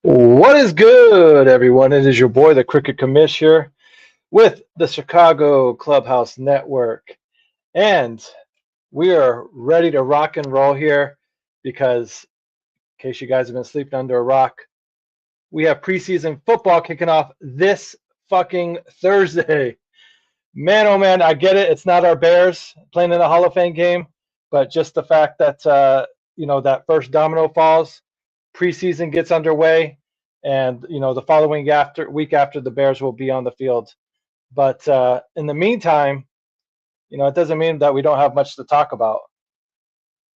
What is good, everyone? It is your boy, the Cricket Commish here with the Chicago Clubhouse Network. And we are ready to rock and roll here because, in case you guys have been sleeping under a rock, we have preseason football kicking off this fucking Thursday. Man, oh man, I get it. It's not our Bears playing in a Hall of Fame game, but just the fact that, that first domino falls, preseason gets underway, and the following week after the Bears will be on the field. But in the meantime, it doesn't mean that we don't have much to talk about.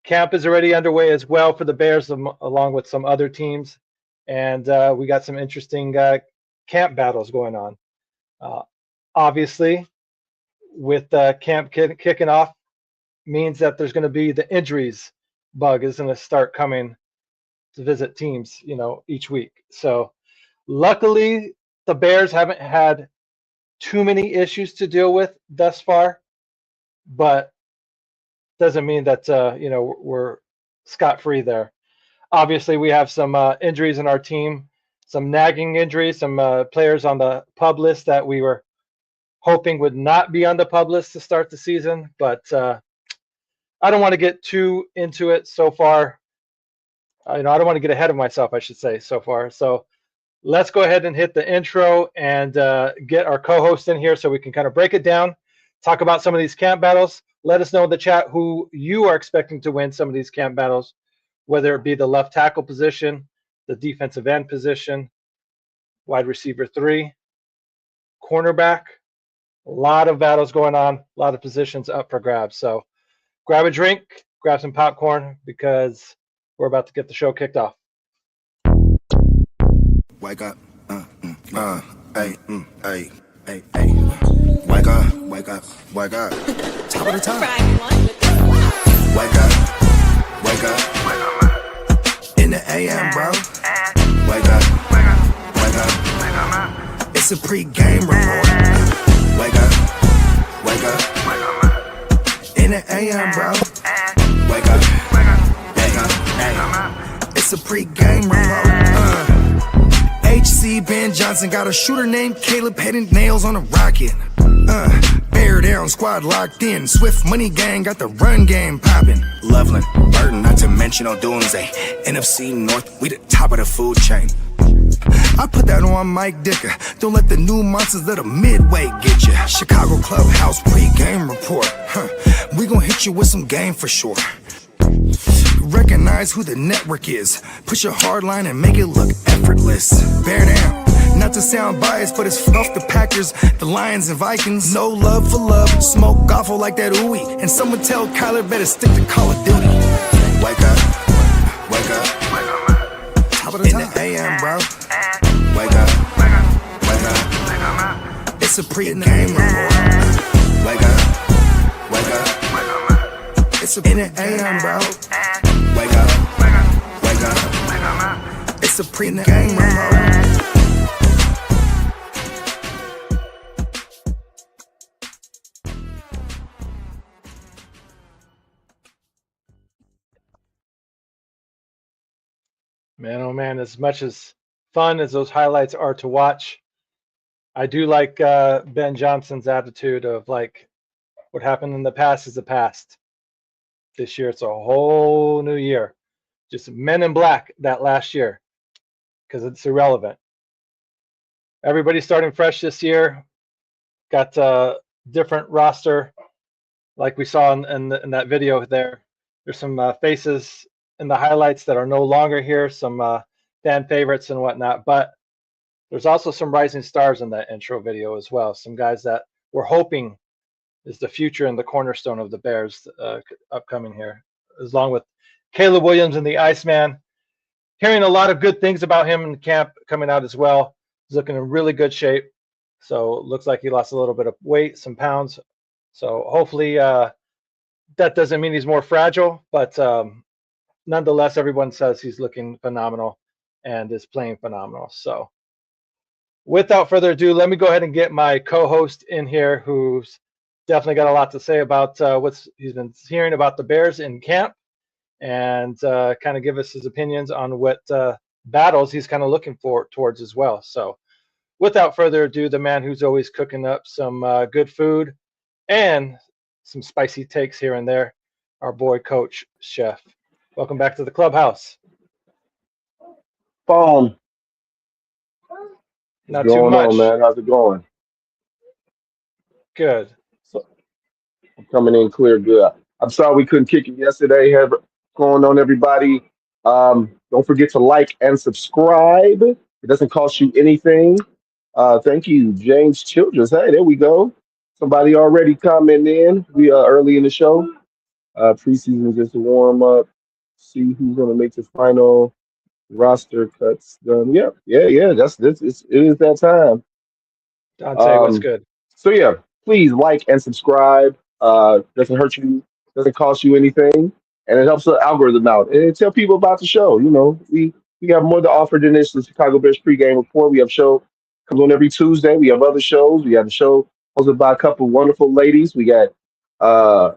Camp is already underway as well for the Bears, along with some other teams, and we got some interesting camp battles going on. Obviously, with camp kicking off, means that there's going to be the injuries bug is going to start coming to visit teams, each week. So luckily the Bears haven't had too many issues to deal with thus far, but doesn't mean that, we're scot-free there. Obviously we have some injuries in our team, some nagging injuries, some players on the pub list that we were hoping would not be on the pub list to start the season, but I don't want to get too into it so far. I don't want to get ahead of myself, I should say, so far. So let's go ahead and hit the intro and get our co-host in here so we can kind of break it down, talk about some of these camp battles. Let us know in the chat who you are expecting to win some of these camp battles, whether it be the left tackle position, the defensive end position, wide receiver 3, cornerback. A lot of battles going on, a lot of positions up for grabs. So grab a drink, grab some popcorn, because we're about to get the show kicked off. Wake up, hey. Wake up, wake up, wake up. Top of the top. Wake up, in the AM, bro. Wake up. It's a pre-game report. Wake up, in the AM, bro. Wake up. It's a pre-game report. HC Ben Johnson got a shooter named Caleb heading nails on a rocket. Bear down, squad locked in. Swift Money Gang got the run game popping. Loveland, Burton, not to mention O'Doonsay. NFC North, we the top of the food chain. I put that on Mike Dicker. Don't let the new monsters of the midway get you. Chicago Clubhouse pre-game report. We gon' hit you with some game for sure. Recognize who the network is. Push your hard line and make it look effortless. Bear down. Not to sound biased, but it's off the Packers, the Lions and Vikings. No love for love. Smoke awful like that ooey. And someone tell Kyler better stick to Call of Duty. Wake up. Top of the top. In the AM, bro. Wake up. It's a pre-game report. Wake up. It's a in the AM, bro. Wake up. It's a pre-game report. Man, oh man, as much as fun as those highlights are to watch, I do like Ben Johnson's attitude of like, what happened in the past is the past. This year, it's a whole new year. Just Men in Black that last year, because it's irrelevant. Everybody's starting fresh this year. Got a different roster, like we saw in that video there. There's some faces in the highlights that are no longer here, some fan favorites and whatnot, but there's also some rising stars in that intro video as well. Some guys that we're hoping is the future and the cornerstone of the Bears upcoming here, along with Caleb Williams and the Iceman. Hearing a lot of good things about him in camp coming out as well. He's looking in really good shape. So it looks like he lost a little bit of weight, some pounds. So hopefully that doesn't mean he's more fragile, but nonetheless, everyone says he's looking phenomenal and is playing phenomenal. So without further ado, let me go ahead and get my co-host in here, who's definitely got a lot to say about what he's been hearing about the Bears in camp, and kind of give us his opinions on what battles he's kind of looking towards as well. So without further ado, the man who's always cooking up some good food and some spicy takes here and there, our boy Coach Chef. Welcome back to the clubhouse. Phone. What's Not too going on, much. man? How's it going? Good. So, I'm coming in clear good. I'm sorry we couldn't kick it yesterday. Have going on, everybody. Don't forget to like and subscribe. It doesn't cost you anything. Thank you, James Childress. Hey, there we go. Somebody already commenting in. We are early in the show. Preseason is just a warm up. See who's gonna make the final roster cuts done. Yeah. It is that time. Dante, what's Um, good? so yeah, please like and subscribe. Doesn't hurt you, doesn't cost you anything, and it helps the algorithm out. And tell people about the show. You know, we have more to offer than this. The Chicago Bears pregame report. We have show comes on every Tuesday. We have other shows. We have a show hosted by a couple wonderful ladies. We got uh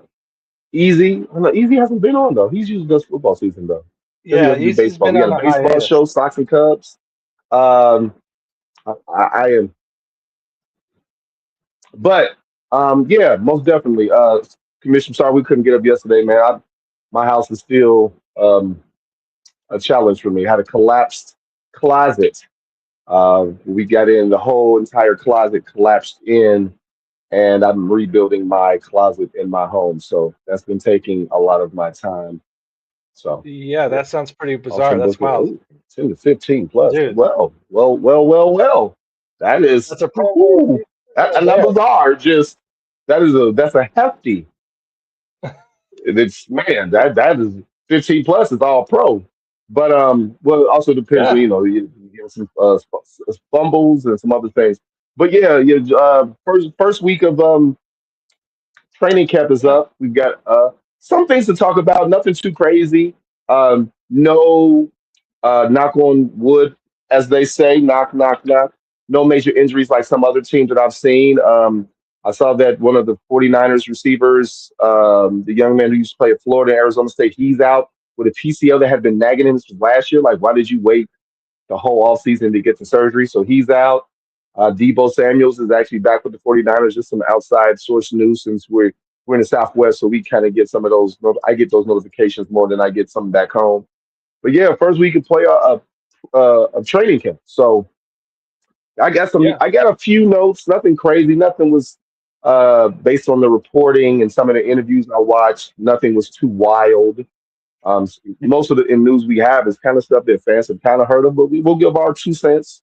Easy. I know Easy hasn't been on though. He's usually does football season though. Says he Yeah, doesn't do Easy's baseball. been We got on a a baseball hiatus. show, Sox and Cubs. Um, I am But yeah, most definitely. Commission, sorry we couldn't get up yesterday, man. My house is still a challenge for me. I had a collapsed closet. We got in the whole entire closet collapsed in, and I'm rebuilding my closet in my home. So that's been taking a lot of my time. So Yeah, yeah, that sounds pretty bizarre. awesome That's book. wild. Ooh, 10 to 15 plus. Dude, Well. That is, that's a Pro Bowl woo-hoo. season right And that there. bizarre. Just that's a hefty. It's man, that is 15 plus is all pro. But well, it also depends on Yeah. you get some fumbles and some other things. But yeah. First week of training camp is up. We've got some things to talk about. Nothing too crazy. No, knock on wood, as they say. Knock, knock, knock. No major injuries like some other teams that I've seen. I saw that one of the 49ers receivers, the young man who used to play at Florida, Arizona State, he's out with a PCL that had been nagging him since last year. Like, why did you wait the whole offseason to get the surgery? So he's out. Debo Samuels is actually back with the 49ers. Just some outside source news since we're in the Southwest, so we kind of get some of those. I get those notifications more than I get some back home. But yeah, first we could play a training camp. So Yeah. I got a few notes. Nothing crazy. Nothing was based on the reporting and some of the interviews I watched. Nothing was too wild. Most of the news we have is kind of stuff that fans have kind of heard of, but we will give our 2 cents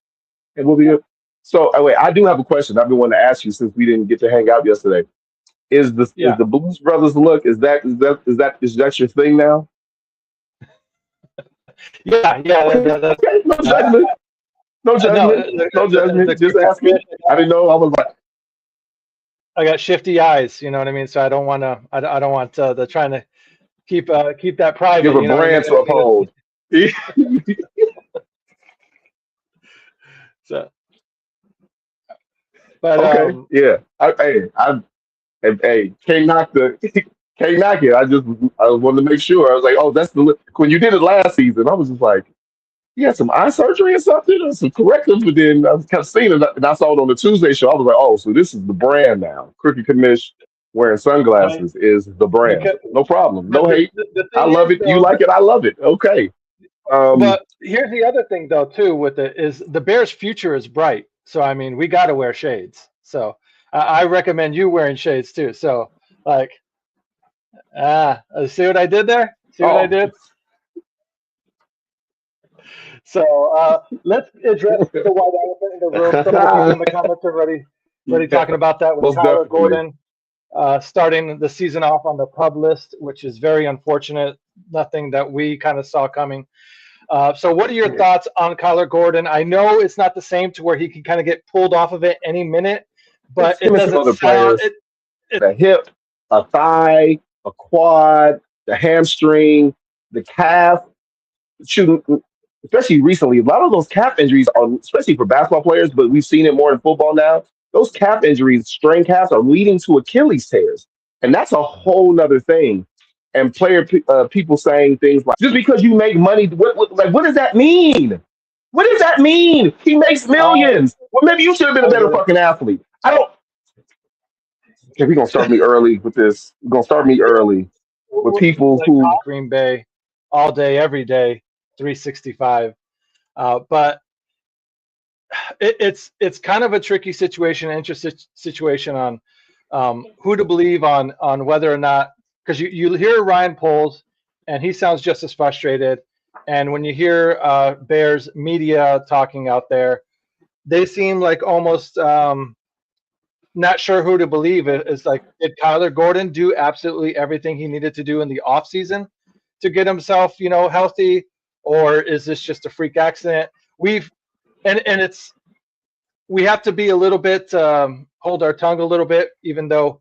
and we'll be good. So, wait, I do have a question I've been wanting to ask you since we didn't get to hang out yesterday. Is Yeah. the Blues Brothers look? Is that your thing now? Yeah. Okay, okay, no Uh, judgment, no no, judgment, no the judgment. Just quick asking. I didn't know. I was like, I got shifty eyes, you know what I mean? So I don't want to. I don't want the trying to keep that you have private. a You know what I mean? brand to uphold. So, but Okay, yeah. Hey, can't knock the can't knock it. I wanted to make sure. I was like, oh, that's the look. When you did it last season, I was just like, you had some eye surgery or something, or some corrective. But then I was kind of seeing it, and I saw it on the Tuesday show. I was like, oh, so this is the brand now. Crooked Commish wearing I, sunglasses is the brand. because No problem. but No hate. the I thing love is it. You though, like it. I love it. Okay. Um, but here's the other thing though too with it is the Bears' future is bright. So I mean, we got to wear shades. So I recommend you wearing shades too. So like, see what I did there? See what I oh, did? So let's address the white elephant in the room. Some of the people in the comments are already yeah, talking about that with most Kyler definitely. Gordon starting the season off on the pub list, which is very unfortunate. Nothing that we kind of saw coming. So what are your thoughts on Kyler Gordon? I know it's not the same to where he can kind of get pulled off of it any minute, but It's it him and some doesn't other sound players. The hip, a thigh, a quad, the hamstring, the calf. Shooting, especially recently, a lot of those calf injuries are, especially for basketball players, but we've seen it more in football now. Those calf injuries, strain calves, are leading to Achilles tears, and that's a whole nother thing. And people saying things like, "Just because you make money, like what does that mean?" What does that mean? He makes Oh, millions. Well, maybe you should have been a oh, better really? fucking athlete. I don't. Okay, we're gonna start me early with this. We're gonna start me Yeah, early with people like who. Green Bay, all day, every day, 365. But it's kind of a tricky situation, interesting situation on who to believe on whether or not, because you hear Ryan Poles and he sounds just as frustrated, and when you hear Bears media talking out there, they seem like almost not sure who to believe. It's like, did Kyler Gordon do absolutely everything he needed to do in the offseason to get himself, healthy, or is this just a freak accident? We've and it's we have to be a little bit hold our tongue a little bit, even though,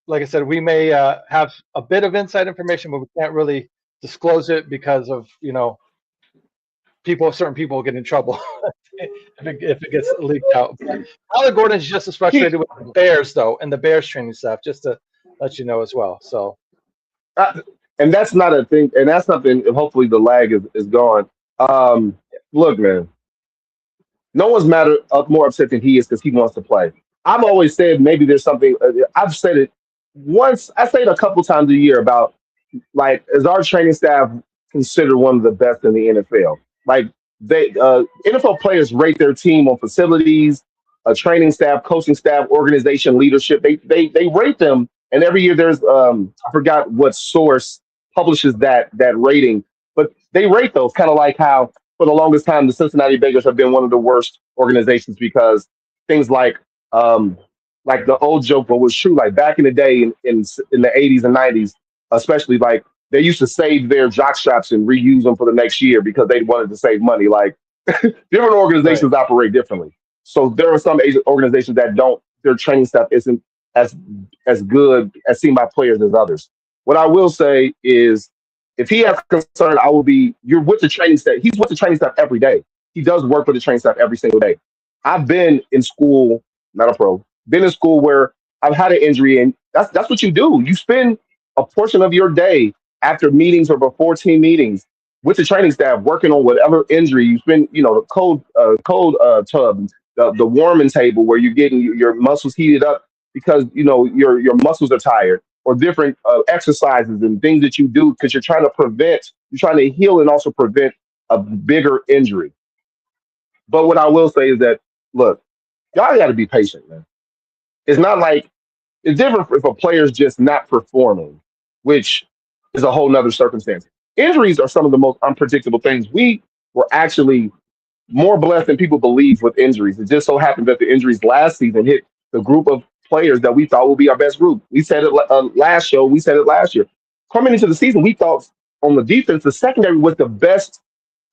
like I said, we may have a bit of inside information, but we can't really disclose it because of certain people get in trouble if it gets leaked out. But Tyler Gordon is just as He, frustrated with the Bears though, and the Bears training staff, just to let you know as well. So I, and that's not a thing. And that's something. Hopefully, the lag is gone. Um, Look, man. No one's more upset than he is because he wants to play. I've always said maybe there's something. I've said it once. I say it a couple times a year about like is our training staff considered one of the best in the NFL? Like they NFL players rate their team on facilities, training staff, coaching staff, organization, leadership. They rate them, and every year there's I forgot what source publishes that rating, but they rate those kind of like how for the longest time the Cincinnati Bengals have been one of the worst organizations because things like the old joke, but was true. Like back in the day, in the 80s and 90s, especially like they used to save their jock straps and reuse them for the next year because they wanted to save money. Like different right, organizations operate differently. So there are some organizations that don't their training staff isn't as as good as seen by players as others. What I will say is if he has concern, I will be you're with the training staff. He's with the training staff every day. He does work with the training staff every single day. I've been in school, not a pro, been in school where I've had an injury and that's what you do. You spend a portion of your day after meetings or before team meetings with the training staff working on whatever injury you spend, the cold tub, the warming table where you're getting your muscles heated up because your muscles are tired or different exercises and things that you do because you're trying to heal and also prevent a bigger injury. But what I will say is that look, y'all got to be patient, man. It's not like it's different if a player's just not performing, which is a whole nother circumstance. Injuries are some of the most unpredictable things. We were actually more blessed than people believe with injuries. It just so happened that the injuries last season hit the group of players that we thought would be our best group. We said it last show. We said it last year. Coming into the season, we thought on the defense, the secondary was the best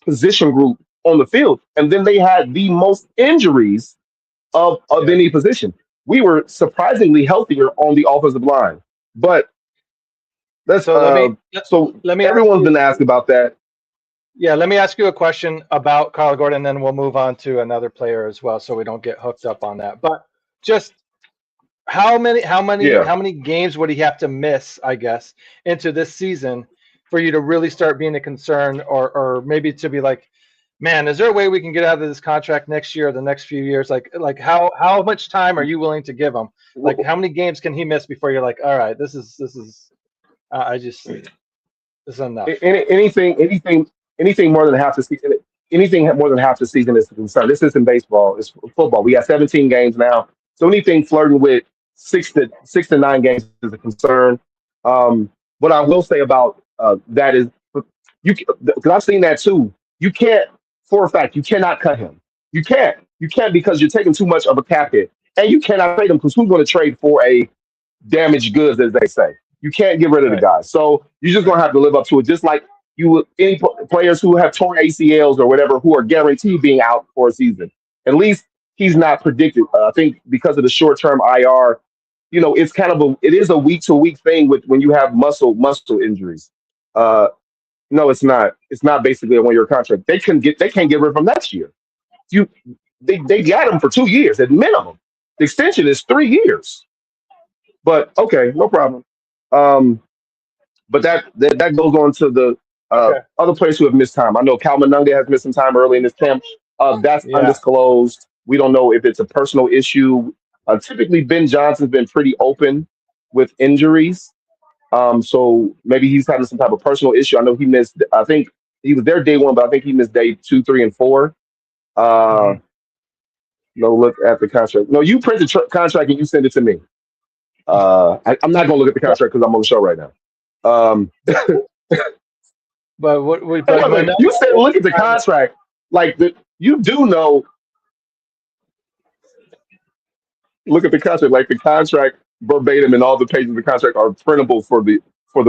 position group on the field. And then they had the most injuries of yeah. any position. We were surprisingly healthier on the offensive line. But let's So let, so let me ask everyone's you. been asked about that. Yeah, let me ask you a question about Kyler Gordon, and then we'll move on to another player as well, so we don't get hooked up on that. But just how many how many Yeah. how many games would he have to miss, I guess, into this season for you to really start being a concern, or maybe to be like, man, is there a way we can get out of this contract next year or the next few years? Like how much time are you willing to give him? Like how many games can he miss before you're like, all right, this is I just this is enough. Anything more than half the season. Anything more than half the season is a concern. This isn't baseball. It's football. We got 17 games now, so anything flirting with 6 to 9 games is a concern. What I will say about that is you because I've seen that too. You can't for a fact you cannot cut him. You can't because you're taking too much of a cap hit, and you cannot trade him because who's going to trade for a damaged goods, as they say. You can't get rid of the Right. guy. So you're just going to have to live up to it. Just like you would any players who have torn ACLs or whatever who are guaranteed being out for a season. At least he's not predicted. I think because of the short term IR, it's kind of it is a week to week thing with when you have muscle injuries. Uh, no, it's not. It's not basically a 1 year contract. They can't get rid of him next year. You they got him for 2 years at minimum. The extension is 3 years. But okay, no problem. Um, but that goes on to the Okay. Other players who have missed time. I know Cal Manunga has missed some time early in this camp. That's Yeah. undisclosed. We don't know if it's a personal issue. Typically, Ben Johnson's been pretty open with injuries. So maybe he's having some type of personal issue. I know he missed, I think he was there day one, but I think he missed day 2, 3, and 4. Hmm. No, look at the contract. No, you print the contract and you send it to me. I'm not going to look at the But, contract because I'm on the show right now. Hey, but wait, wait. You said look at the time, contract. Like you do know. Look at the contract. Like the contract verbatim and all the pages of the contract are printable for the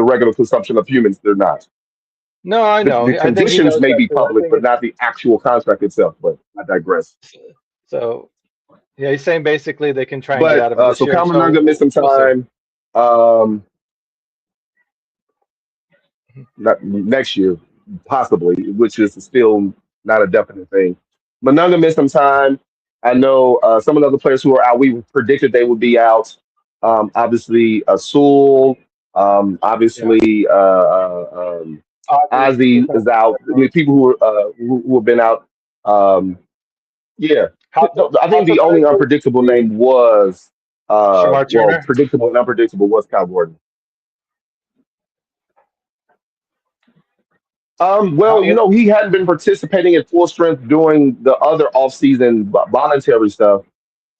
regular consumption of humans. They're not. no, I know. The I think he conditions knows may that be too. I public, think but not the actual contract itself. But I digress. it's so. Yeah, he's saying basically they can try and get But out of it this so year. So Kamananga missed some we'll see. time. Not next year, possibly, which is still not a definite thing. Manunga missed some time. I know some of the other players who are out, we predicted they would be out. Obviously, Sewell, Yeah. obviously, Ozzy is Ozzy kind is out. I mean, of people who have been out. Yeah, I think the only hypothetically unpredictable the name was, Shamar well, Turner. predictable and unpredictable was Kyle Gordon. Well, How, he hadn't been participating at full strength doing the other off-season voluntary stuff.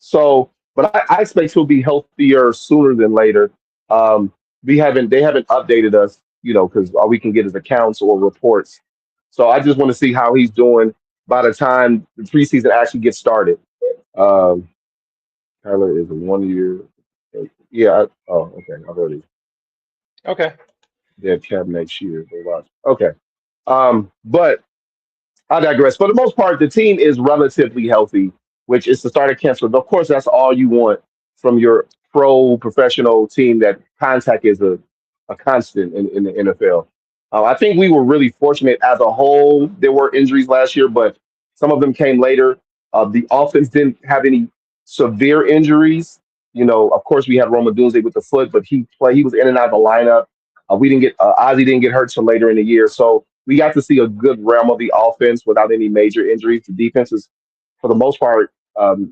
So, but I expect he'll be healthier sooner than later. They haven't updated us, because all we can get is accounts or reports. So I just want to see how he's doing by the time the preseason actually gets started. Um, Tyler is a 1 year. Yeah. Oh, okay. I've already. okay. They have cab next year. They lost. Okay. But I digress. For the most part, the team is relatively healthy, which is the start of camp. So, of course, that's all you want from your pro professional team. That contact is a constant in the NFL. I think we were really fortunate as a whole. There were injuries last year, but some of them came later. The offense didn't have any severe injuries. Of course, we had Roma Dunze with the foot, but he was in and out of the lineup. We didn't get Ozzy didn't get hurt till later in the year, so we got to see a good realm of the offense without any major injuries. The defenses, for the most part,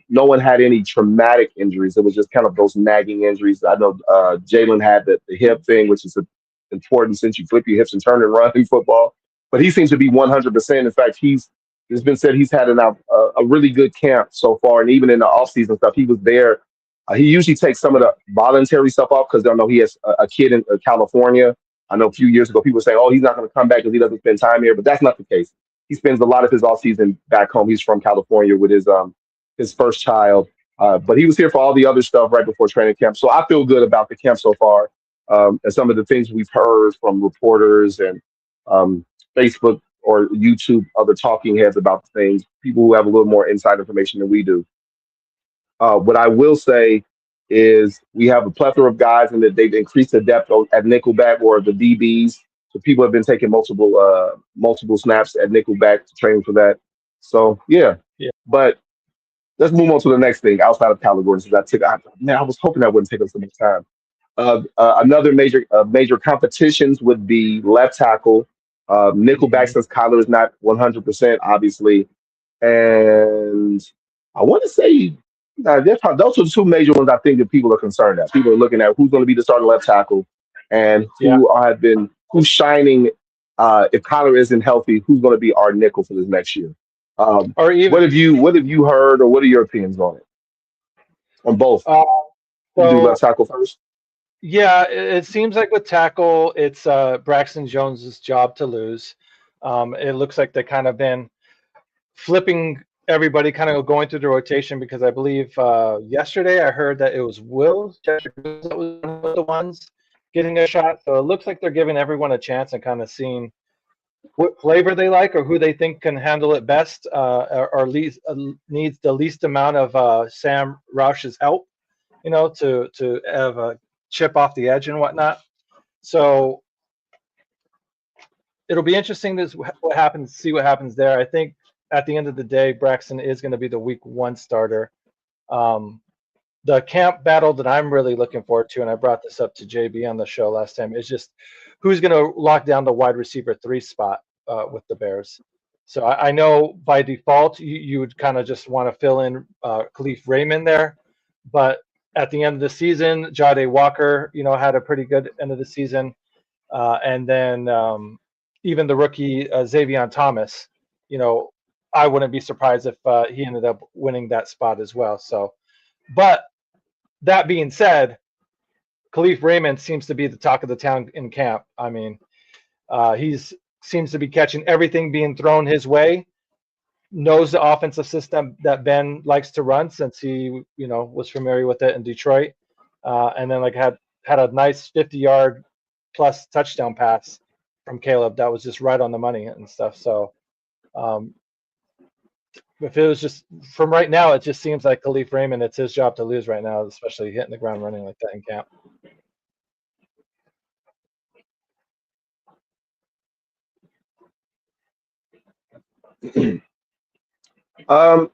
no one had any traumatic injuries. It was just kind of those nagging injuries. I know Jalen had the hip thing, which is important since you flip your hips and turn and run in football. But he seems to be 100%. In fact, it's been said he's had a really good camp so far, and even in the offseason stuff, he was there. He usually takes some of the voluntary stuff off because I know he has a kid in California. I know a few years ago people were saying, "Oh, he's not going to come back because he doesn't spend time here," but that's not the case. He spends a lot of his off season back home. He's from California with his first child, but he was here for all the other stuff right before training camp. So I feel good about the camp so far, and some of the things we've heard from reporters and um, Facebook or YouTube, other talking heads about things, people who have a little more inside information than we do. What I will say is we have a plethora of guys, and that they've increased the depth at nickelback or the DBs. So people have been taking multiple snaps at nickelback to train for that. So yeah, Yeah. but let's move on to the next thing outside of categories. Man, I was hoping that wouldn't take us so much time. Another major competitions would be left tackle. Nickelback, Mhm. since Kyler is not 100%, obviously, and I want to say those are the two major ones I think that people are concerned at. People are looking at who's going to be the starting left tackle and Yeah. who's shining. If Kyler isn't healthy, who's going to be our nickel for this next year? Or even What have you heard, or what are your opinions on it? On both? uh, You do so left tackle first. yeah, it seems like with tackle, it's Braxton Jones's job to lose. It looks like they kind of been flipping everybody, kind of going through the rotation because I believe yesterday I heard that it was Will that was one of the ones getting a shot. So it looks like they're giving everyone a chance and kind of seeing what flavor they like or who they think can handle it best, or least needs the least amount of Sam Roush's help, to have a chip off the edge and whatnot. So it'll be interesting to see what happens there. I think at the end of the day, Braxton is going to be the week one starter. Um, the camp battle that I'm really looking forward to, and I brought this up to JB on the show last time, is just who's going to lock down the wide receiver 3 spot with the Bears. So I know by default you would kind of just want to fill in Khalif Raymond there, but at the end of the season, Jade Walker, had a pretty good end of the season, and then even the rookie Xavier Thomas, I wouldn't be surprised if he ended up winning that spot as well. So, but that being said, Khalif Raymond seems to be the talk of the town in camp. I mean, he's seems to be catching everything being thrown his way. Knows the offensive system that Ben likes to run since he, was familiar with it in Detroit, and then had a nice 50-yard plus touchdown pass from Caleb that was just right on the money and stuff. So, if it was just from right now, it just seems like Khalif Raymond, it's his job to lose right now, especially hitting the ground running like that in camp.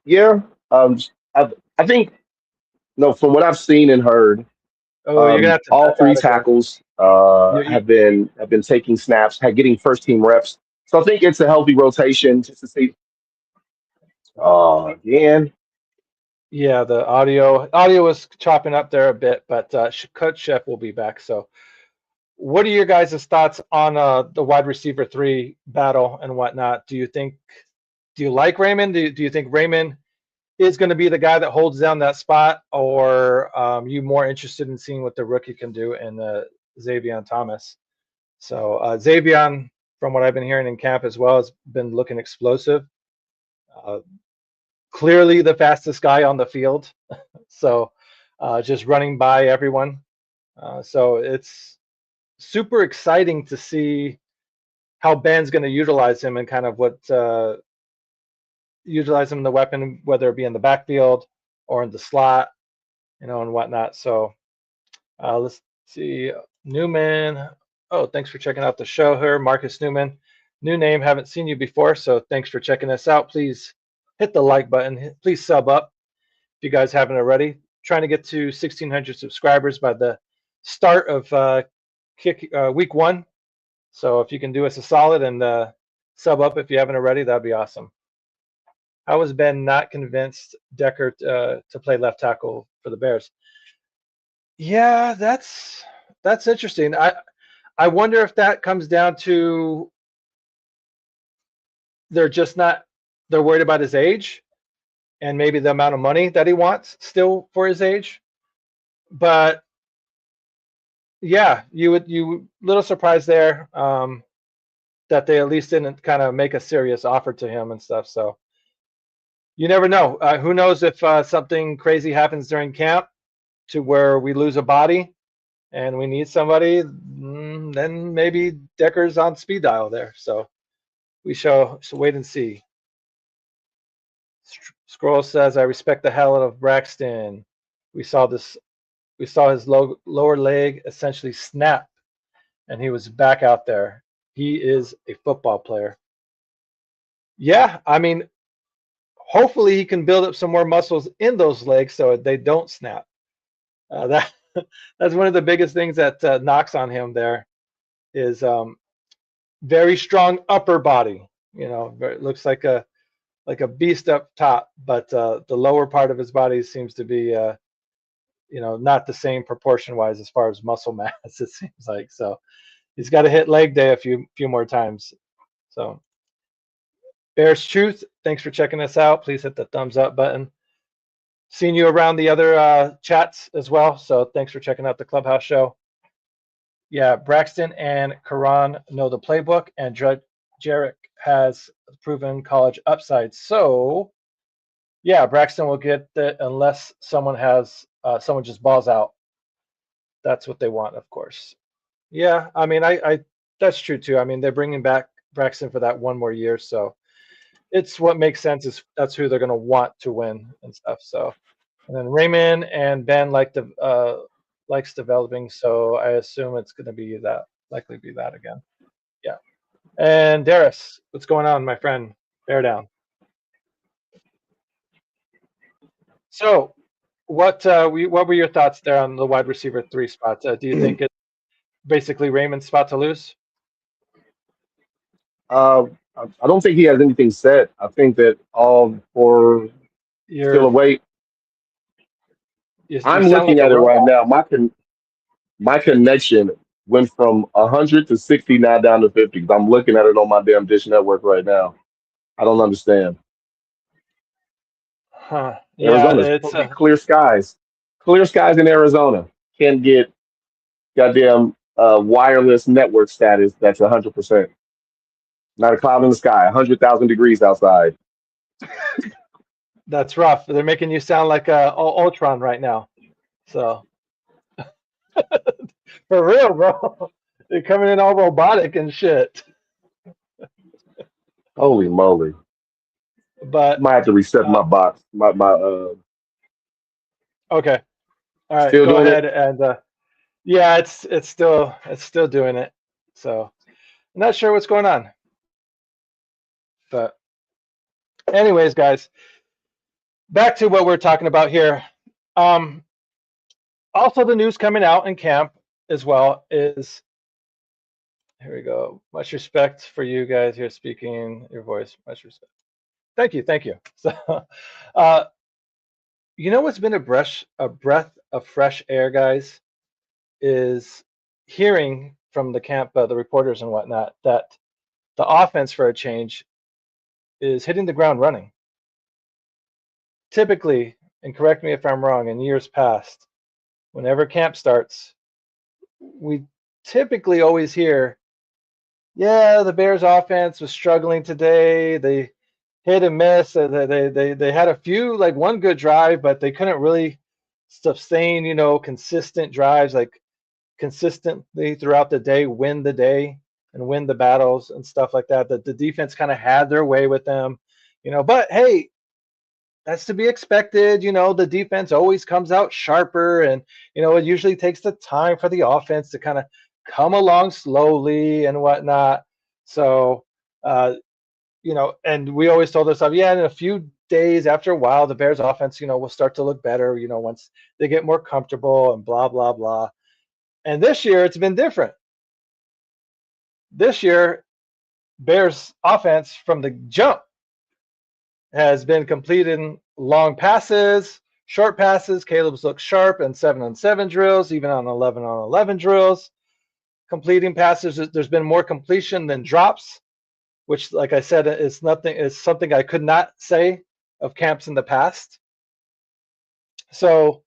Yeah. I think no. From what I've seen and heard, Oh, you're gonna have to all duck three out again. tackles You, have been taking snaps, getting first team reps. So I think it's a healthy rotation just to see. Again, yeah, the audio was chopping up there a bit, but Coach Chef will be back. So, what are your guys' thoughts on the wide receiver 3 battle and whatnot? Do you like Raymond? Do you think Raymond is going to be the guy that holds down that spot, or you more interested in seeing what the rookie can do in Xavier Thomas? So Xavier, from what I've been hearing in camp as well, has been looking explosive. Clearly the fastest guy on the field. So just running by everyone. So it's super exciting to see how Ben's going to utilize him and kind of what utilize him in the weapon, whether it be in the backfield or in the slot, and whatnot. So let's see. Newman. Oh, thanks for checking out the show here. Marcus Newman. New name. Haven't seen you before, so thanks for checking us out. Please hit the like button. Please sub up if you guys haven't already. Trying to get to 1,600 subscribers by the start of week 1. So if you can do us a solid and sub up if you haven't already, that'd be awesome. How has Ben not convinced Decker to play left tackle for the Bears? Yeah, that's interesting. I wonder if that comes down to they're worried about his age and maybe the amount of money that he wants still for his age. But yeah, you little surprised there that they at least didn't kind of make a serious offer to him and stuff. So you never know. Who knows if something crazy happens during camp to where we lose a body and we need somebody, then maybe Decker's on speed dial there. So we shall wait and see. Scroll says, I respect the hell out of Braxton. We saw his lower leg essentially snap, and he was back out there. He is a football player. Yeah, I mean, hopefully he can build up some more muscles in those legs so they don't snap. That's one of the biggest things that knocks on him there is very strong upper body. It looks like a beast up top, but the lower part of his body seems to be not the same proportion wise as far as muscle mass, it seems like. So he's got to hit leg day a few more times. So Bears Truth, thanks for checking us out. Please hit the thumbs up button. Seen you around the other chats as well. So thanks for checking out the Clubhouse show. Yeah, Braxton and Karan know the playbook, and Jarek has proven college upside. So yeah, Braxton will get it unless someone just balls out. That's what they want, of course. Yeah, I mean, I that's true too. I mean, they're bringing back Braxton for that one more year, so it's what makes sense. Is that's who they're going to want to win and stuff. So, and then Raymond and Ben likes developing, so I assume it's going to be that, likely be that again. Yeah. And Darius, what's going on, my friend? Bear down. So, what were your thoughts there on the wide receiver 3 spot? Do you think basically Raymond's spot to lose? I don't think he has anything set. I think that all for still You're away. you I'm sound like looking a at it right robot. now. My connection went from 100 to 60 now down to 50. 'Cause I'm looking at it on my damn Dish Network right now. I don't understand. Huh. Yeah, Arizona's it's supposed to be clear skies. Clear skies in Arizona. Can't get goddamn wireless network status that's 100%. Not a cloud in the sky. 100,000 degrees outside. that's rough. They're making you sound like Ultron right now. So for real, bro. They're coming in all robotic and shit. Holy moly! But Might have to reset uh, my box. My okay. All right, still go doing it. ahead and yeah, it's still doing it. So I'm not sure what's going on. But anyways, guys, back to what we're talking about here. Um, Also, the news coming out in camp as well is here we go. Much respect for you guys here speaking your voice. Much respect. Thank you, thank you. So, uh, you know what's been a breath of fresh air, guys, is hearing from the camp, the reporters and whatnot, that the offense for a change is hitting the ground running. Typically, and correct me if I'm wrong, in years past, whenever camp starts, we typically always hear, yeah, the Bears offense was struggling today. They hit and miss. They had a few, like one good drive, but they couldn't really sustain, consistent drives, like consistently throughout the day, win the day and win the battles and stuff like that. That the defense kind of had their way with them, But hey, that's to be expected. The defense always comes out sharper, and it usually takes the time for the offense to kind of come along slowly and whatnot. So, uh, and we always told ourselves, yeah, in a few days, after a while, the Bears offense, will start to look better, once they get more comfortable and blah, blah, blah. And this year, it's been different. This year, Bears offense from the jump has been completing long passes, short passes. Caleb's looked sharp and 7-on-7 drills, even on 11-on-11 drills. Completing passes, there's been more completion than drops, which, like I said, is something I could not say of camps in the past. So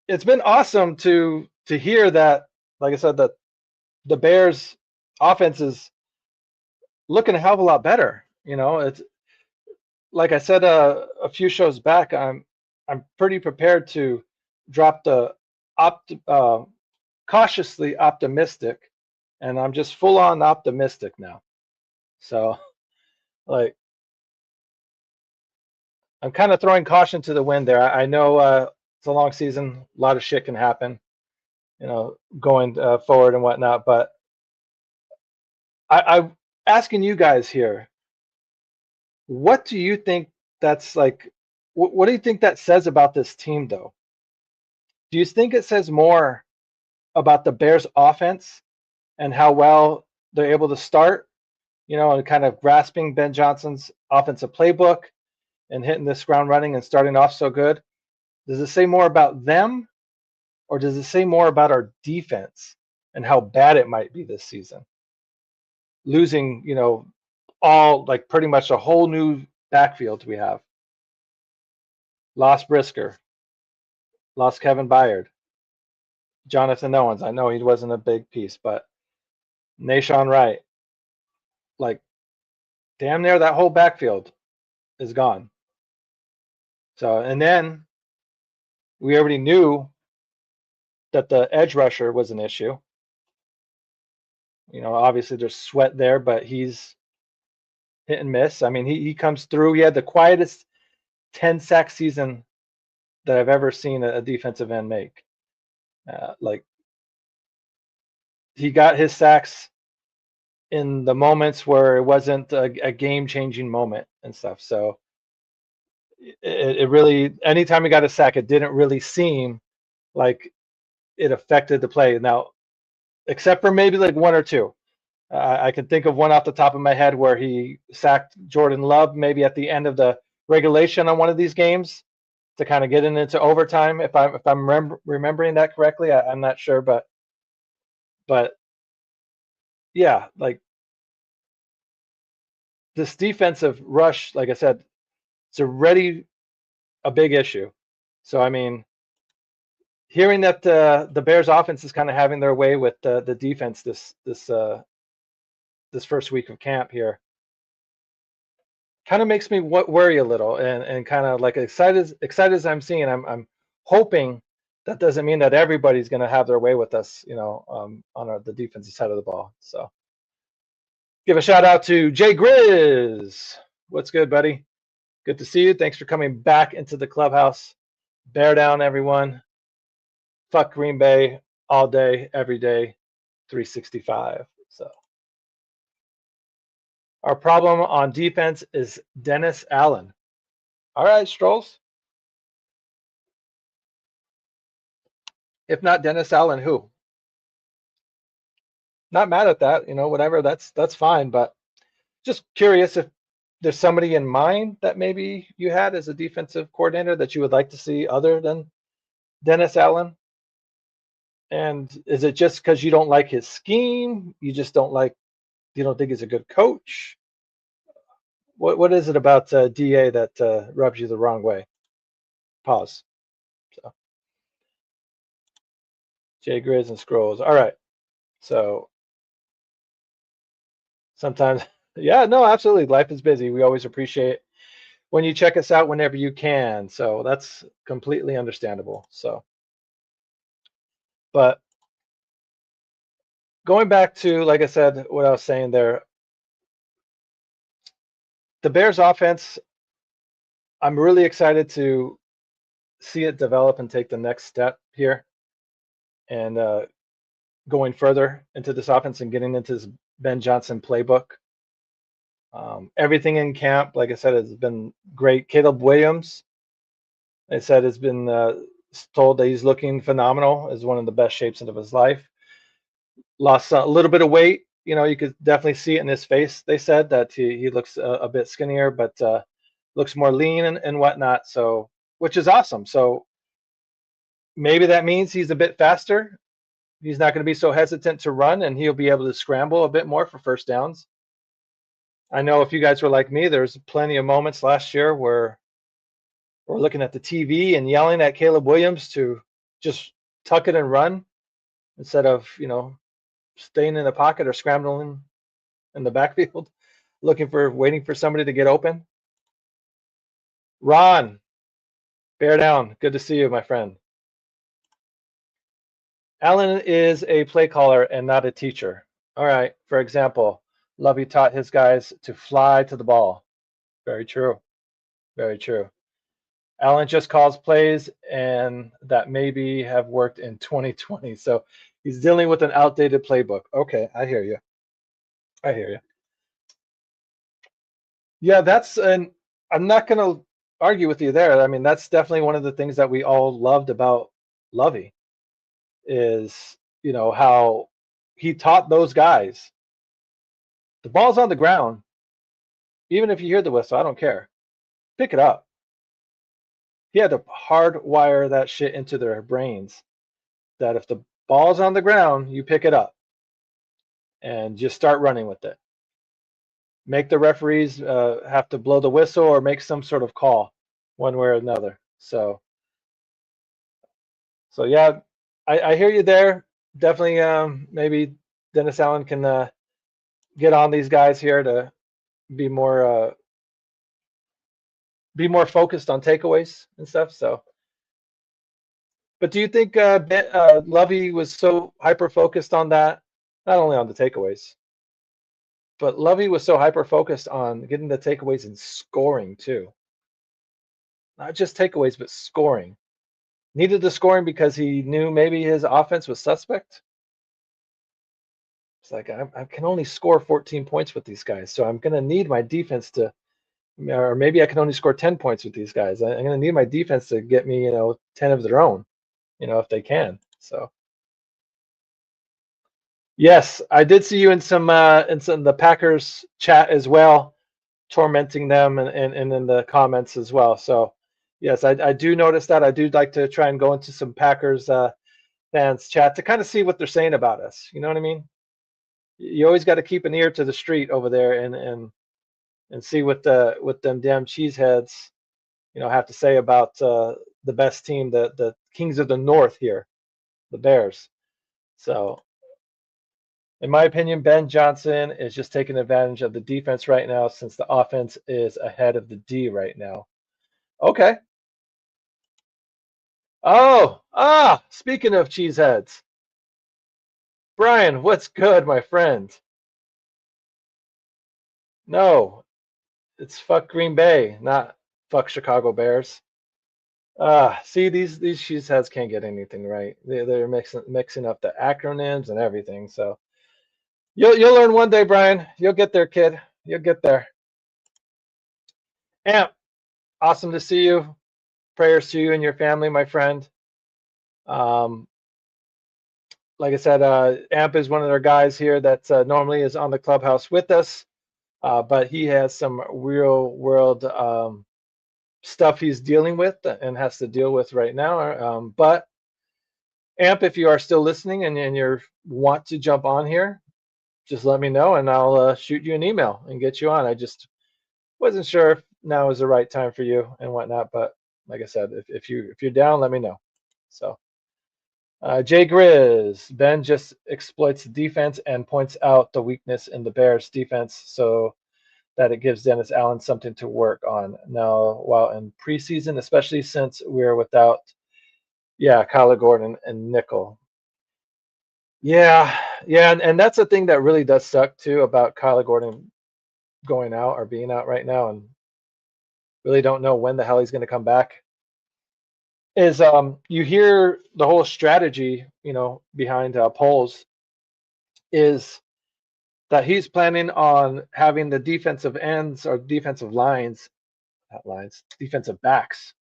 it's been awesome to hear that, like I said, that the Bears offense is looking a hell of a lot better. It's like I said a few shows back. I'm pretty prepared to drop the cautiously optimistic, and I'm just full on optimistic now. So, like, I'm kind of throwing caution to the wind there. I know it's a long season, a lot of shit can happen, going forward and whatnot. But I'm asking you guys here, what do you think that's like? What do you think that says about this team, though? Do you think it says more about the Bears offense and how well they're able to start, and kind of grasping Ben Johnson's offensive playbook and hitting this ground running and starting off so good? Does it say more about them, or does it say more about our defense and how bad it might be this season? Losing, all, like, pretty much a whole new backfield we have. Lost Brisker, lost Kevin Byard, Jonathan Owens. I know he wasn't a big piece, but Nashawn Wright, like, damn near that whole backfield is gone. So, and then we already knew that the edge rusher was an issue. Obviously there's Sweat there, but he's hit and miss. I mean, he comes through. He had the quietest 10-sack season that I've ever seen a defensive end make. Like, he got his sacks in the moments where it wasn't a game-changing moment and stuff. So it really, anytime he got a sack, it didn't really seem like it affected the play. Now, except for maybe like one or two. I can think of one off the top of my head where he sacked Jordan Love maybe at the end of the regulation on one of these games to kind of get into overtime. If I'm remembering that correctly, I'm not sure, but yeah, like this defensive rush, like I said, it's already a big issue. So I mean, hearing that the Bears offense is kind of having their way with the defense this first week of camp here kind of makes me worry a little, and kind of like excited as I'm seeing. I'm hoping that doesn't mean that everybody's going to have their way with us, on the defensive side of the ball. So give a shout out to Jay Grizz. What's good, buddy? Good to see you. Thanks for coming back into the clubhouse. Bear down, everyone. Fuck Green Bay all day, every day, 365. So our problem on defense is Dennis Allen. All right, Strolls. If not Dennis Allen, who? Not mad at that, whatever. That's fine. But just curious if there's somebody in mind that maybe you had as a defensive coordinator that you would like to see other than Dennis Allen. And is it just because you don't like his scheme? You don't think he's a good coach? What is it about DA that rubs you the wrong way? Pause. So Jay Grizz and Scrolls. All right. So sometimes, yeah, no, absolutely. Life is busy. We always appreciate when you check us out whenever you can. So that's completely understandable. So, but going back to, like I said, what I was saying there, the Bears offense, I'm really excited to see it develop and take the next step here, and going further into this offense and getting into this Ben Johnson playbook. Everything in camp, like I said, has been great. Caleb Williams, I said, has been told that he's looking phenomenal, is one of the best shapes of his life. Lost a little bit of weight. You could definitely see it in his face. They said that he looks a bit skinnier, but looks more lean and whatnot. So, which is awesome. So maybe that means he's a bit faster. He's not going to be so hesitant to run, and he'll be able to scramble a bit more for first downs. I know if you guys were like me, there's plenty of moments last year where we're looking at the TV and yelling at Caleb Williams to just tuck it and run instead of, staying in the pocket or scrambling in the backfield, waiting for somebody to get open. Ron, bear down. Good to see you, my friend. Allen is a play caller and not a teacher. All right. For example, Lovey taught his guys to fly to the ball. Very true. Very true. Allen just calls plays, and that maybe have worked in 2020. So he's dealing with an outdated playbook. Okay, I hear you. I hear you. Yeah, and I'm not going to argue with you there. I mean, that's definitely one of the things that we all loved about Lovey is, how he taught those guys the ball's on the ground. Even if you hear the whistle, I don't care. Pick it up. He had to hardwire that shit into their brains that if the ball's on the ground, you pick it up and just start running with it. Make the referees have to blow the whistle or make some sort of call one way or another. So yeah, I hear you there. Definitely, maybe Dennis Allen can get on these guys here to be more focused on takeaways and stuff. So, but do you think Lovey was so hyper focused on that, not only on the takeaways, but Lovey was so hyper focused on getting the takeaways and scoring too? Not just takeaways, but scoring. Needed the scoring because he knew maybe his offense was suspect. It's like, I can only score 14 points with these guys, so I'm going to need my defense to, or maybe I can only score 10 points with these guys. I'm going to need my defense to get me, 10 of their own, if they can. So Yes, I did see you in some the Packers chat as well, tormenting them and in the comments as well. So yes, I do notice that. I do like to try and go into some Packers fans chat to kind of see what they're saying about us. You know what I mean? You always got to keep an ear to the street over there and see what them damn cheeseheads have to say about the best team, the Kings of the North here, the Bears. So in my opinion, Ben Johnson is just taking advantage of the defense right now since the offense is ahead of the D right now. Okay. Speaking of cheeseheads, Brian, what's good, my friend? No, it's fuck Green Bay, not fuck Chicago Bears. See, these cheeseheads can't get anything right. They're mixing up the acronyms and everything. So you'll learn one day, Brian. You'll get there, kid. You'll get there. Amp, awesome to see you. Prayers to you and your family, my friend. Um, like I said, Amp is one of their guys here that normally is on the clubhouse with us, but he has some real world stuff he's dealing with and has to deal with right now. But Amp, if you are still listening and you want to jump on here, just let me know and I'll shoot you an email and get you on. I just wasn't sure if now is the right time for you and whatnot, but like I said, if you're down, let me know. So. Jay Grizz, Ben just exploits the defense and points out the weakness in the Bears defense so that it gives Dennis Allen something to work on now while in preseason, especially since we're without, Kyler Gordon and nickel. Yeah, and that's the thing that really does suck too about Kyler Gordon going out or being out right now and really don't know when the hell he's going to come back. Is you hear the whole strategy, behind Poles is that he's planning on having the defensive ends or defensive lines, not lines, defensive backs,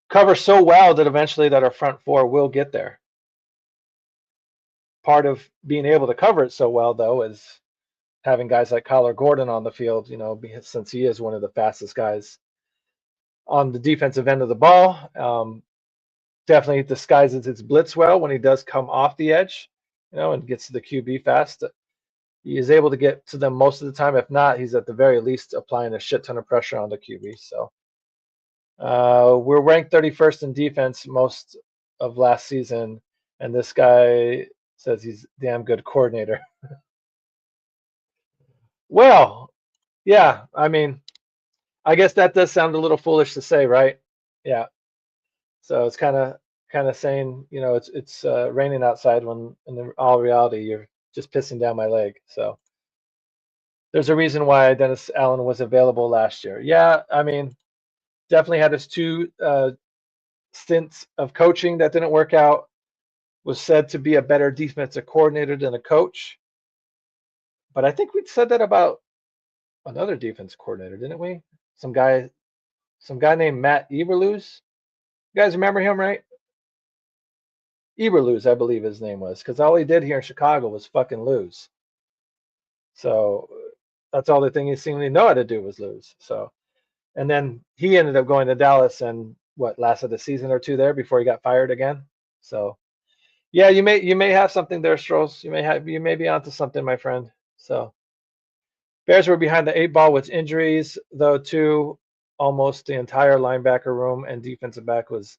cover so well that eventually that our front four will get there. Part of being able to cover it so well, though, is having guys like Kyler Gordon on the field, since he is one of the fastest guys on the defensive end of the ball. Definitely disguises his blitz well when he does come off the edge, and gets to the QB fast. He is able to get to them most of the time. If not, he's at the very least applying a shit ton of pressure on the QB. So we're ranked 31st in defense most of last season, and this guy says he's a damn good coordinator. Well, yeah, I mean, I guess that does sound a little foolish to say, right? Yeah. So it's kind of saying, it's raining outside when in all reality you're just pissing down my leg. So there's a reason why Dennis Allen was available last year. Yeah, I mean, definitely had his two stints of coaching that didn't work out. Was said to be a better defensive coordinator than a coach. But I think we said that about another defense coordinator, didn't we? Some guy named Matt Eberflus. You guys remember him, right? Eberflus, I believe his name was, because all he did here in Chicago was fucking lose. So that's all the thing he seemed to know how to do was lose. So, and then he ended up going to Dallas and lasted a season or two there before he got fired again. So, yeah, you may have something there, Strolls. You may be onto something, my friend. So, Bears were behind the 8 ball with injuries, though, too. Almost the entire linebacker room and defensive back was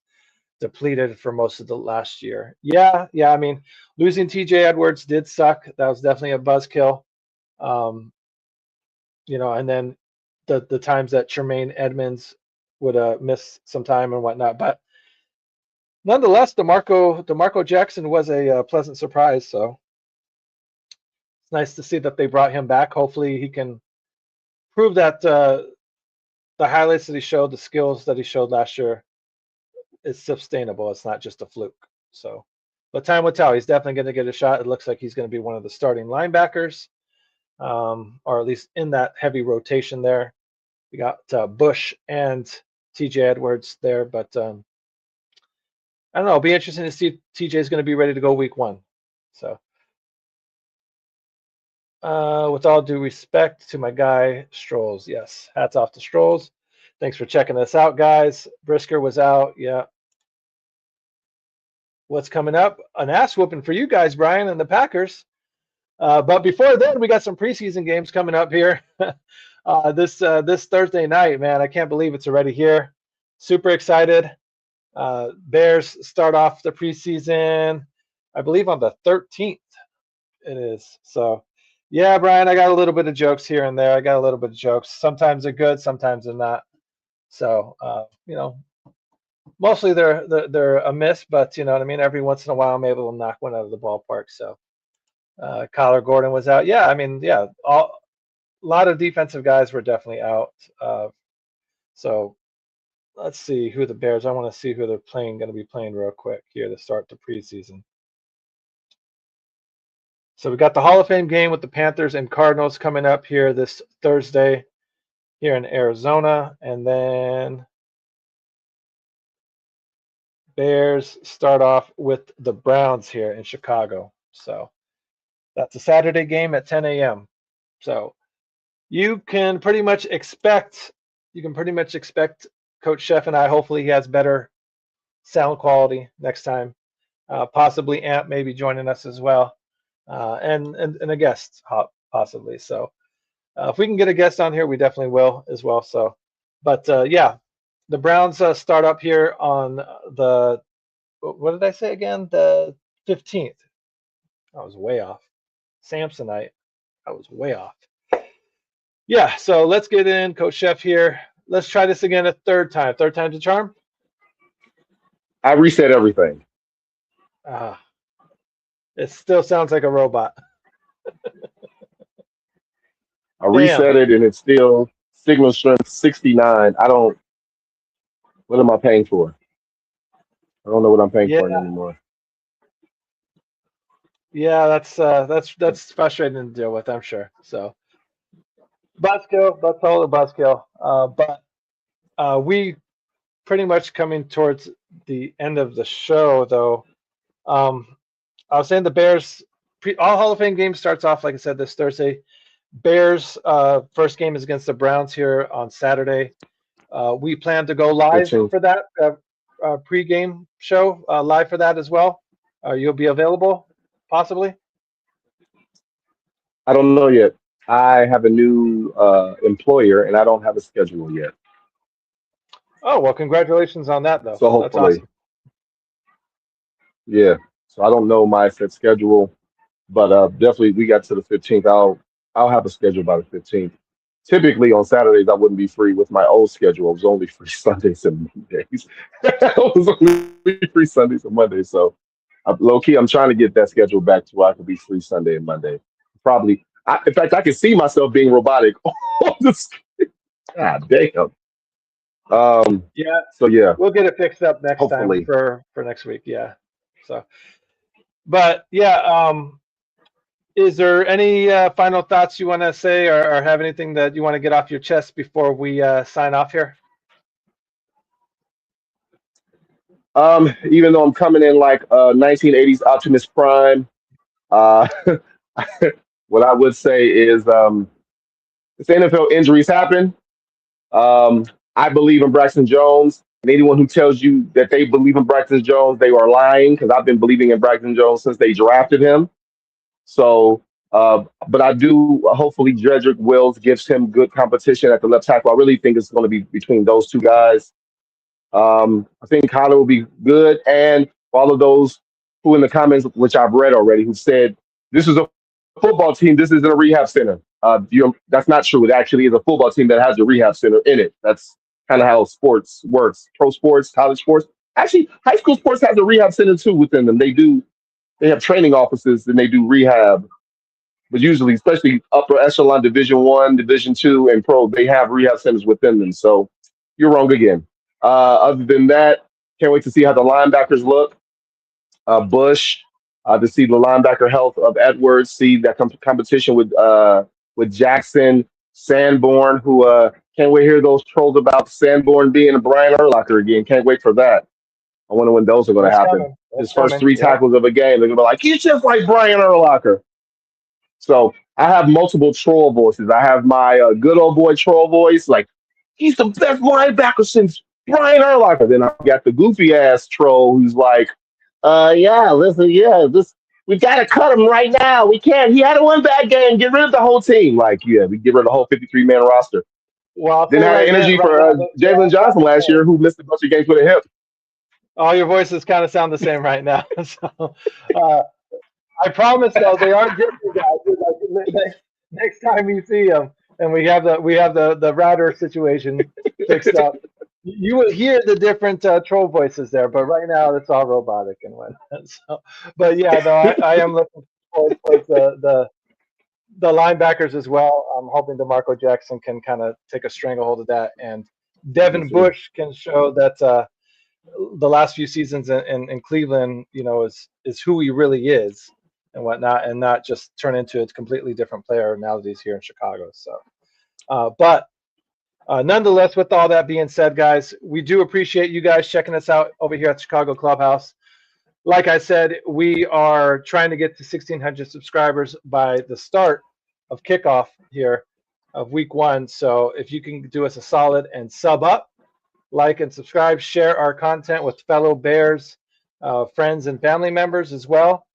depleted for most of the last year. Yeah. I mean, losing TJ Edwards did suck. That was definitely a buzzkill. And then the times that Tremaine Edmonds would miss some time and whatnot. But nonetheless, DeMarco Jackson was a pleasant surprise. So it's nice to see that they brought him back. Hopefully he can prove that the highlights that he showed, the skills that he showed last year is sustainable. It's not just a fluke. So, but time will tell. He's definitely going to get a shot. It looks like he's going to be one of the starting linebackers, or at least in that heavy rotation there. We got Bush and TJ Edwards there, but I don't know. It'll be interesting to see if TJ is going to be ready to go week 1. So With all due respect to my guy Strolls, yes, hats off to Strolls. Thanks for checking us out, guys. Brisker was out, yeah. What's coming up? An ass whooping for you guys, Brian, and the Packers. But before then, we got some preseason games coming up here. This Thursday night, man, I can't believe it's already here. Super excited. Bears start off the preseason, I believe, on the 13th. It is. So, yeah, Brian, I got a little bit of jokes here and there. I got a little bit of jokes. Sometimes they're good, sometimes they're not. So, mostly they're a miss, but you know what I mean. Every once in a while, I'm able to knock one out of the ballpark. So, Kyler Gordon was out. Yeah, I mean, yeah, a lot of defensive guys were definitely out. So let's see who the Bears. I want to see who they're going to be playing real quick here to start the preseason. So we got the Hall of Fame game with the Panthers and Cardinals coming up here this Thursday here in Arizona. And then Bears start off with the Browns here in Chicago. So that's a Saturday game at 10 a.m. So you can pretty much expect Coach Chef and I, hopefully he has better sound quality next time. Possibly Amp may be joining us as well. And a guest possibly. So if we can get a guest on here, we definitely will as well. So, but yeah, the Browns start up here on what did I say again? The 15th. I was way off. Samsonite. I was way off. Yeah, so let's get in, Coach Chef here. Let's try this again a third time. Third time's a charm. I reset everything. It still sounds like a robot. I reset it and it's still signal strength 69. What am I paying for? I don't know what I'm paying for anymore. Yeah, that's frustrating to deal with, I'm sure. So buzzkill, that's all a buzzkill. But we pretty much coming towards the end of the show though. I was saying the Bears all Hall of Fame games starts off, like I said, this Thursday. Bears first game is against the Browns here on Saturday. We plan to go live for that pregame show, live for that as well. You'll be available, possibly? I don't know yet. I have a new employer, and I don't have a schedule yet. Oh, well, congratulations on that, though. So hopefully. That's awesome. Yeah. So I don't know my set schedule, but definitely we got to the 15th. I'll have a schedule by the 15th. Typically on Saturdays I wouldn't be free with my old schedule. I was only free Sundays and Mondays. I was only free Sundays and Mondays. So low key, I'm trying to get that schedule back to where I can be free Sunday and Monday. Probably. In fact, I can see myself being robotic. God damn. Yeah. So yeah, we'll get it fixed up next time for next week. Yeah. So, but yeah. Is there any final thoughts you want to say, or have anything that you want to get off your chest before we sign off here? Even though I'm coming in like 1980s Optimus Prime, what I would say is if NFL injuries happen, I believe in Braxton Jones. And anyone who tells you that they believe in Braxton Jones, they are lying, because I've been believing in Braxton Jones since they drafted him. So, but I do, hopefully Jedrick Wills gives him good competition at the left tackle. I really think it's going to be between those two guys. I think Kyler will be good. And all of those who in the comments, which I've read already, who said, this is a football team, this isn't a rehab center. That's not true. It actually is a football team that has a rehab center in it. That's kind of how sports works. Pro sports, college sports. Actually, high school sports has a rehab center too within them. They have training offices and they do rehab. But usually, especially upper echelon Division I, Division II, and pro, they have rehab centers within them. So you're wrong again. Other than that, can't wait to see how the linebackers look. Bush, to see the linebacker health of Edwards, see that competition with Jackson, Sanborn, who can't wait to hear those trolls about Sanborn being a Brian Urlacher again. Can't wait for that. I wonder when those are going to happen. His first three tackles of a game, they're going to be like, he's just like Brian Urlacher. So I have multiple troll voices. I have my good old boy troll voice, like he's the best linebacker since Brian Urlacher. Then I got the goofy ass troll who's like, yeah, listen, yeah, this we gotta cut him right now. We can't. He had a one bad game. Get rid of the whole team. Like, yeah, we get rid of the whole 53-man roster. Well, I'll Didn't say have the right now, energy for that you're Jalen on track Johnson with last year, who missed a bunch of games with a hip. all your voices kind of sound the same right now. So uh, I promise, though, they are different guys. Like, next time you see them, and we have the router situation fixed up, you will hear the different troll voices there. But right now, it's all robotic and whatnot. So, but yeah, no, I am looking forward towards the linebackers as well. I'm hoping DeMarco Jackson can kind of take a stranglehold of that, and Yes, Devin sir. Bush can show that the last few seasons in Cleveland, is who he really is and whatnot, and not just turn into a completely different player now that he's here in Chicago. So, but nonetheless, with all that being said, guys, we do appreciate you guys checking us out over here at Chicago Clubhouse. Like I said, we are trying to get to 1,600 subscribers by the start of kickoff here of week 1. So if you can do us a solid and sub up, like and subscribe, share our content with fellow Bears, friends and family members as well.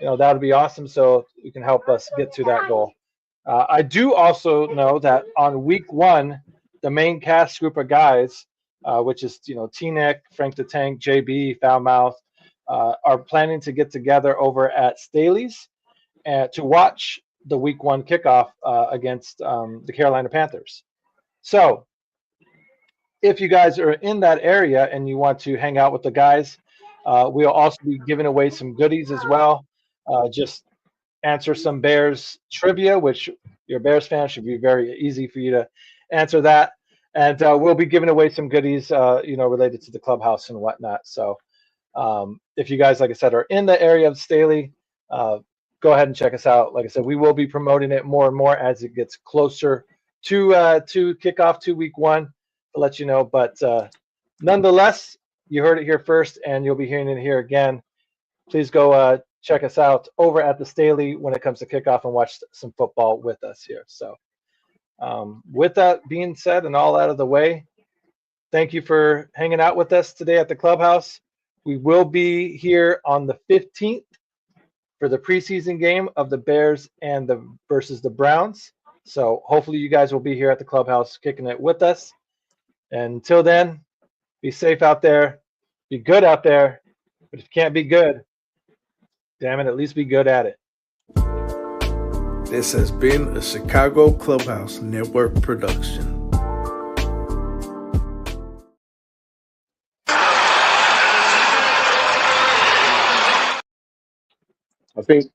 That would be awesome. So you can help us get to that goal. I do also know that on week 1, the main cast group of guys, which is T-Neck, Frank the Tank, JB, Foulmouth, are planning to get together over at Staley's to watch the week 1 kickoff against the Carolina Panthers. So if you guys are in that area and you want to hang out with the guys, we'll also be giving away some goodies as well. Just answer some Bears trivia, which you're a Bears fan, should be very easy for you to answer that. And we'll be giving away some goodies, related to the clubhouse and whatnot. So if you guys, like I said, are in the area of Staley, go ahead and check us out. Like I said, we will be promoting it more and more as it gets closer to kickoff to week 1 to let you know. But nonetheless, you heard it here first, and you'll be hearing it here again. Please go check us out over at the Staley when it comes to kickoff and watch some football with us here. So with that being said and all out of the way, thank you for hanging out with us today at the clubhouse. We will be here on the 15th for the preseason game of the Bears and versus the Browns. So hopefully you guys will be here at the clubhouse kicking it with us. And until then, be safe out there, be good out there. But if you can't be good, damn it, at least be good at it. This has been a Chicago Clubhouse Network production. I think